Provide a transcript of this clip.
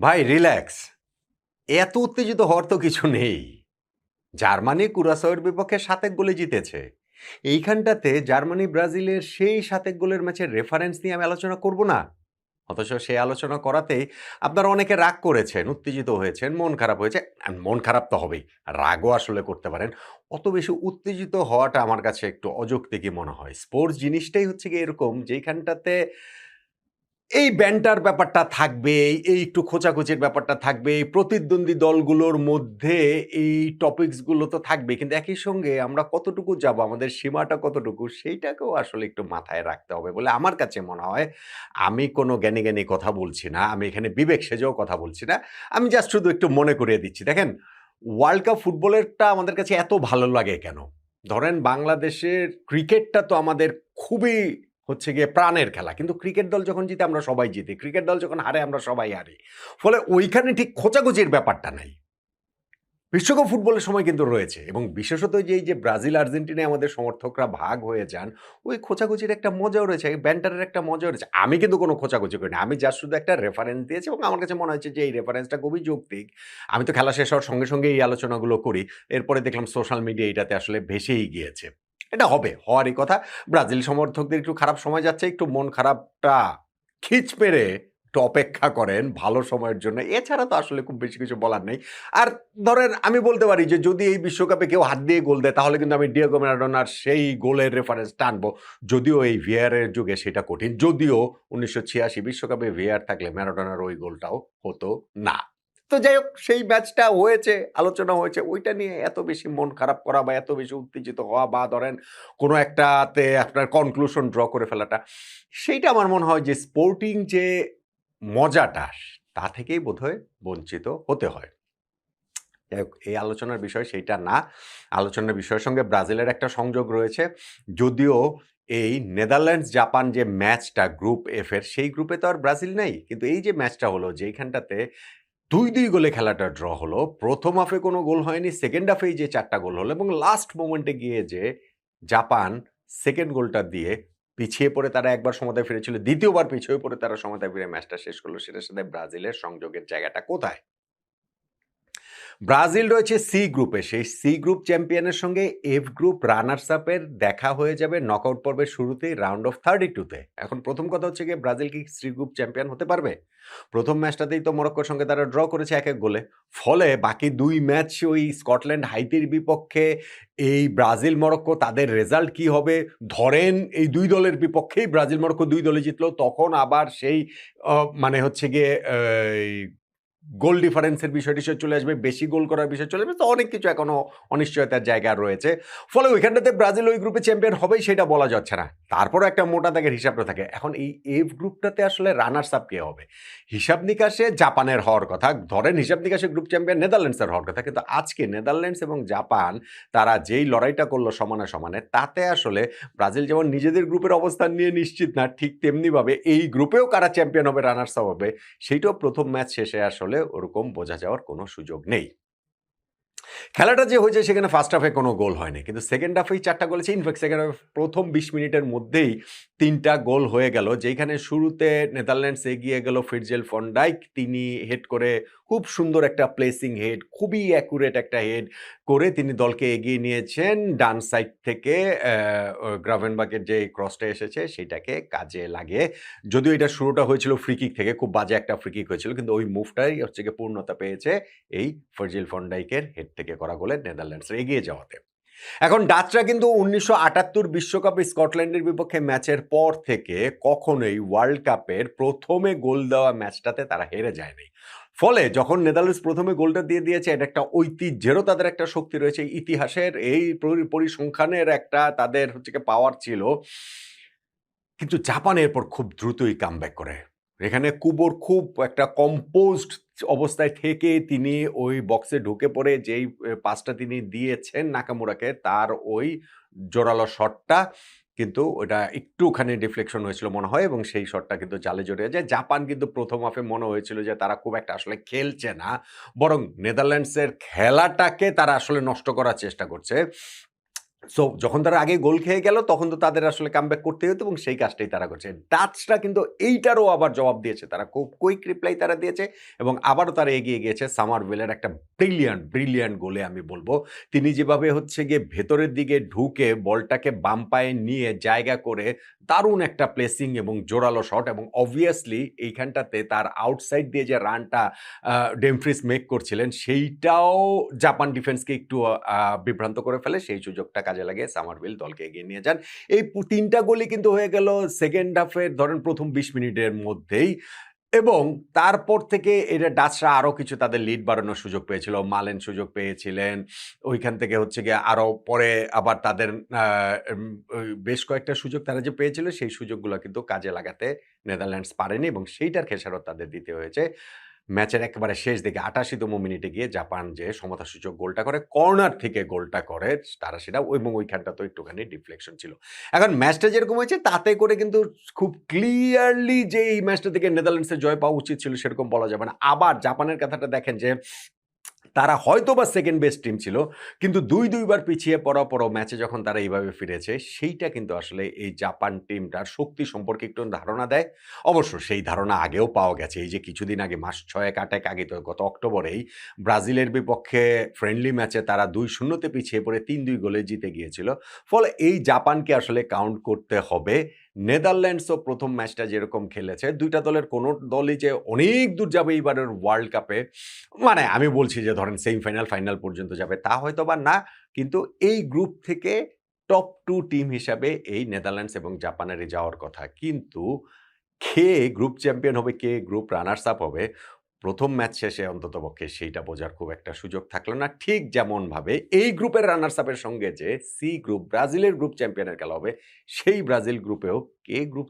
ভাই রিল্যাক্স। এত উত্তেজিত হওয়ার তো কিছু নেই। জার্মানি কুরাসাওয়ের বিপক্ষে ৭ ১ গোলে জিতেছে। এইখানটাতে জার্মানি ব্রাজিলের সেই ৭ ১ গোলের ম্যাচের রেফারেন্স নিয়ে আমি আলোচনা করব না। অথচ সেই আলোচনা করাতেই আপনারা অনেকে রাগ করেছেন, উত্তেজিত হয়েছেন, মন খারাপ হয়েছে। মন খারাপ তো হবেই। রাগও আসলে করতে পারেন। অত বেশি উত্তেজিত হওয়াটা আমার কাছে একটু অযৌক্তিকই মনে হয়। স্পোর্টস জিনিসটাই হচ্ছে গিয়ে এরকম যেইখানটাতে এই ব্যান্টার ব্যাপারটা থাকবে, এই একটু খোঁচাখুচির ব্যাপারটা থাকবে, এই প্রতিদ্বন্দ্বী দলগুলোর মধ্যে এই টপিকস গুলো তো থাকবে। কিন্তু একই সঙ্গে আমরা কতটুকু যাবো, আমাদের সীমাটা কতটুকু সেইটাকেও আসলে একটু মাথায় রাখতে হবে বলে আমার কাছে মনে হয়। আমি কোনো জ্ঞানী, জ্ঞানী কথা বলছি না। আমি এখানে বিবেক সেজেও কথা বলছি না। আমি জাস্ট শুধু একটু মনে করিয়ে দিচ্ছি। দেখেন, ওয়ার্ল্ড কাপ ফুটবলেরটা আমাদের কাছে এত ভালো লাগে কেন? ধরেন বাংলাদেশের ক্রিকেটটা তো আমাদের খুবই হচ্ছে গিয়ে প্রাণের খেলা। কিন্তু ক্রিকেট দল যখন জিতে আমরা সবাই জিতি। ক্রিকেট দল যখন হারে আমরা সবাই হারি। ফলে ওইখানে ঠিক খোঁচাখুচির ব্যাপারটা নাই। বিশ্বকাপ ফুটবলের সময় কিন্তু রয়েছে এবং বিশেষত যে এই যে ব্রাজিল, আর্জেন্টিনায় আমাদের সমর্থকরা ভাগ হয়ে যান, ওই খোঁচাখুচির একটা মজাও রয়েছে, এই ব্যান্টারের একটা মজাও রয়েছে। আমি কিন্তু কোনো খোঁচাখুচি করিনি। আমি জাস্ট শুধু একটা রেফারেন্স দিয়েছি এবং আমার কাছে মনে হয়েছে যে এই রেফারেন্সটা খুবই যৌক্তিক। আমি তো খেলা শেষ হওয়ার সঙ্গে, সঙ্গে এই আলোচনাগুলো করি। এরপরে দেখলাম সোশ্যাল মিডিয়া এটাতে আসলে ভেসেই গিয়েছে। এটা হবে, হওয়ারই কথা। ব্রাজিল সমর্থকদের একটু খারাপ সময় যাচ্ছে, একটু মন খারাপটা খিঁচ মেরে একটু অপেক্ষা করেন ভালো সময়ের জন্য। এছাড়া তো আসলে খুব বেশি কিছু বলার নেই। আর ধরেন আমি বলতে পারি যে যদি এই বিশ্বকাপে কেউ হাত দিয়ে গোল দেয় তাহলে কিন্তু আমি ডিয়েগো ম্যারাডোনার সেই গোলের রেফারেন্স টানবো। যদিও এই ভিএআর এর যুগে সেটা কঠিন। যদিও ১৯৮৬ বিশ্বকাপে ভিএআর থাকলে ম্যারাডোনার ওই গোলটাও হতো না। তো যাই হোক সেই ম্যাচটা হয়েছে, আলোচনা হয়েছে। ওইটা নিয়ে এত বেশি মন খারাপ করা বা এত বেশি উত্তেজিত হওয়া বা ধরেন কোনো একটাতে আপনার কনক্লুশন ড্র করে ফেলাটা, সেইটা আমার মনে হয় যে স্পোর্টিং যে মজাটা তা থেকেই বোধহয় বঞ্চিত হতে হয়। যাই হোক, এই আলোচনার বিষয় সেইটা না। আলোচনার বিষয়ের সঙ্গে ব্রাজিলের একটা সংযোগ রয়েছে। যদিও এই নেদারল্যান্ডস জাপান যে ম্যাচটা গ্রুপ এফ এর সেই গ্রুপে তো আর ব্রাজিল নেই। কিন্তু এই যে ম্যাচটা হলো যেইখানটাতে ২-২ গোলে খেলাটা ড্র হলো। ১ম হাফে কোনো গোল হয়নি। সেকেন্ড হাফেই যে ৪ টা গোল হলো এবং লাস্ট মোমেন্টে গিয়ে যে জাপান সেকেন্ড গোলটা দিয়ে পিছিয়ে পড়ে তারা একবার সমতায় ফিরেছিল। দ্বিতীয়বার পিছিয়ে পড়ে তারা সমতায় ফিরে ম্যাচটা শেষ করল। সেটার সাথে ব্রাজিলের সংযোগের জায়গাটা কোথায়? ব্রাজিল রয়েছে সি গ্রুপে। সেই সি গ্রুপ চ্যাম্পিয়নের সঙ্গে এফ গ্রুপ রানার্স আপ এর দেখা হয়ে যাবে নকআউট পর্বের শুরুতেই রাউন্ড অফ 32 তে। এখন প্রথম কথা হচ্ছে গিয়ে ব্রাজিল কি সি গ্রুপ চ্যাম্পিয়ন হতে পারবে? প্রথম ম্যাচটাতেই তো মরক্কোর সঙ্গে তারা ড্র করেছে ১-১ গোলে। ফলে বাকি ২ ম্যাচ ওই স্কটল্যান্ড হাইতির বিপক্ষে এই ব্রাজিল মরক্কো তাদের রেজাল্ট কি হবে? ধরেন এই ২ দলের বিপক্ষেই ব্রাজিল মরক্কো ২ দলে জিতলো তখন আবার সেই মানে হচ্ছে গিয়ে এই গোল ডিফারেন্সের বিষয়-টিষয় চলে আসবে, বেশি গোল করার বিষয় চলে আসবে। তো অনেক কিছু এখনো অনিশ্চয়তার জায়গা রয়েছে। ফলে ওইখানটাতে ব্রাজিল ওই গ্রুপে চ্যাম্পিয়ন হবেই সেটা বলা যাচ্ছে না। তারপরও একটা মোটা দাগের হিসাবটা থাকে। এখন এই এফ গ্রুপটাতে আসলে রানার্স আপ কে হবে? হিসাব নিকাশে জাপানের হওয়ার কথা। ধরেন হিসাব নিকাশে গ্রুপ চ্যাম্পিয়ন নেদারল্যান্ডসের হওয়ার কথা। কিন্তু আজকে নেদারল্যান্ডস এবং জাপান তারা যেই লড়াইটা করলো সমানে, সমানে তাতে আসলে ব্রাজিল যেমন নিজেদের গ্রুপের অবস্থান নিয়ে নিশ্চিত না, ঠিক তেমনিভাবে এই গ্রুপেও কারা চ্যাম্পিয়ন হবে, রানার্স আপ হবে সেইটাও প্রথম ম্যাচ শেষে আসলে ওরকম বোঝা যাওয়ার কোনো সুযোগ নেই। খেলাটা যে হয়েছে সেখানে ফার্স্ট হাফে কোনো গোল হয়নি। কিন্তু সেকেন্ড হাফেই ৪ টা গোল হয়েছে। ইনফ্যাক্ট সেকেন্ড হাফে প্রথম ২০ মিনিটের মধ্যেই ৩ টা গোল হয়ে গেল। যেইখানে শুরুতে নেদারল্যান্ডস এগিয়ে গেল ফিটজেল ফন ডাইক। তিনি হেড করে খুব সুন্দর একটা প্লেসিং হেড, খুবই অ্যাকুরেট একটা হেড করে তিনি দলকে এগিয়ে নিয়েছেন। ডান সাইড থেকে গ্রাভেনবার্গের যে ক্রসটা এসেছে সেটাকে কাজে লাগিয়ে। যদিও এটা শুরুটা হয়েছিল ফ্রি কিক থেকে, খুব বাজে একটা ফ্রি কিক হয়েছিল। কিন্তু ওই মুভটাই হচ্ছে গিয়ে পূর্ণতা পেয়েছে এই ভার্জিল ফন ডাইকের হেড থেকে করা গোলে নেদারল্যান্ডসরা এগিয়ে যাওয়াতে। এখন ডাচরা কিন্তু ১৯৭৮ বিশ্বকাপে স্কটল্যান্ডের বিপক্ষে ম্যাচের পর থেকে কখনোই ওয়ার্ল্ড কাপের ১ম এ গোল দেওয়া ম্যাচটাতে তারা হেরে যায়নি। ফলে যখন নেদারল্যান্ডস ১ম এ গোলটা দিয়ে দিয়েছে এটা একটা ঐতিহ্যেরও তাদের একটা শক্তি রয়েছে। ইতিহাসের এই পরিসংখ্যানের একটা তাদের হচ্ছে গিয়ে পাওয়ার ছিল। কিন্তু জাপান এরপর খুব দ্রুতই কামব্যাক করে। এখানে কুবোর খুব একটা কম্পোজড অবস্থায় থেকে তিনি ওই বক্সে ঢুকে পড়ে যেই পাসটা তিনি দিয়েছেন নাকামুরাকে তার ওই জোরালো শটটা কিন্তু ওটা একটুখানি ডিফ্লেকশন হয়েছিল মনে হয় এবং সেই শটটা কিন্তু জালে জড়িয়ে যায়। জাপান কিন্তু প্রথম হাফে মনে হয়েছিল যে তারা খুব একটা আসলে খেলছে না। বরং নেদারল্যান্ডসের খেলাটাকে তারা আসলে নষ্ট করার চেষ্টা করছে। সো যখন তারা আগে গোল খেয়ে গেল তখন তো তাদের আসলে কামব্যাক করতেই হতো এবং সেই কাজটাই তারা করছে। ডাচরা কিন্তু এইটারও আবার জবাব দিয়েছে। তারা খুব কুইক রিপ্লাই তারা দিয়েছে এবং আবারও তারা এগিয়ে গিয়েছে সামারভিলের একটা ব্রিলিয়ান্ট গোলে আমি বলব। তিনি যেভাবে হচ্ছে গিয়ে ভেতরের দিকে ঢুকে বলটাকে বাম পায়ে নিয়ে জায়গা করে দারুণ একটা প্লেসিং এবং জোরালো শট এবং অবভিয়াসলি এইখানটাতে তার আউটসাইড দিয়ে যে রানটা ডেমফ্রিস মেক করছিলেন সেইটাও জাপান ডিফেন্সকে একটু বিভ্রান্ত করে ফেলে। সেই সুযোগটা কাজে লাগিয়ে সামারভিল দলকে এগিয়ে নিয়ে যান। এই ৩ টা গোলই কিন্তু হয়ে গেল সেকেন্ড হাফের ধরেন ১ম ২০ মিনিটের মধ্যেই এবং তারপর থেকে এটা ডাচরা আরো কিছু তাদের লিড বাড়ানোর সুযোগ পেয়েছিল। মালেন সুযোগ পেয়েছিলেন। ওইখান থেকে হচ্ছে গিয়ে আরো পরে আবার তাদের আ এম ওই বেশ কয়েকটা সুযোগ তারা যে পেয়েছিল সেই সুযোগগুলা কিন্তু কাজে লাগাতে নেদারল্যান্ডস পারেনি এবং সেইটার খেসারত তাদের দিতে হয়েছে। ম্যাচের একেবারে শেষ দিকে ৮৮তম মিনিটে গিয়ে জাপান যে সমতাসূচক গোলটা করে, কর্নার থেকে গোলটা করে তারা সেটা এবং ওইখানটাতেও একটুখানি ডিফ্লেকশন ছিল। এখন ম্যাচটা যেরকম হয়েছে তাতে করে কিন্তু খুব ক্লিয়ারলি যে এই ম্যাচটা থেকে নেদারল্যান্ডসের জয় পাওয়া উচিত ছিল সেরকম বলা যাবে না। আবার জাপানের কথাটা দেখেন যে তারা হয়তোবা সেকেন্ড বেস্ট টিম ছিল। কিন্তু ২ বার পিছিয়ে পড়ার পরও ম্যাচে যখন তারা এইভাবে ফিরেছে, সেইটা কিন্তু আসলে এই জাপান টিমটার শক্তি সম্পর্কে একটু ধারণা দেয়। অবশ্য সেই ধারণা আগেও পাওয়া গেছে। এই যে কিছুদিন আগে মাস ৬-১ আগে তো গত অক্টোবরেই ব্রাজিলের বিপক্ষে ফ্রেন্ডলি ম্যাচে তারা ২-০ তে পিছিয়ে পড়ে ৩-২ গোলে জিতে গিয়েছিল। ফলে এই জাপানকে আসলে কাউন্ট করতে হবে। নেদারল্যান্ডসও ১ম ম্যাচটা যেরকম খেলেছে, ২ টা দলের কোনো দলই যে অনেক দূর যাবে এইবারের ওয়ার্ল্ড কাপে মানে আমি বলছি যে ধরেন সেমিফাইনাল, ফাইনাল পর্যন্ত যাবে তা হয়তোবা না। কিন্তু এই গ্রুপ থেকে টপ 2 টিম হিসাবে এই নেদারল্যান্ডস এবং জাপানেরই যাওয়ার কথা। কিন্তু কে গ্রুপ চ্যাম্পিয়ন হবে, কে গ্রুপ রানার্স আপ হবে, ১ম ম্যাচ শেষে অন্ততপক্ষে সেইটা বোঝার খুব একটা সুযোগ থাকলো না। ঠিক যেমনভাবে এই গ্রুপের রানার্স আপের সঙ্গে যে সি গ্রুপ ব্রাজিলের গ্রুপ চ্যাম্পিয়নের খেলা হবে, সেই ব্রাজিল গ্রুপেও কে গ্রুপ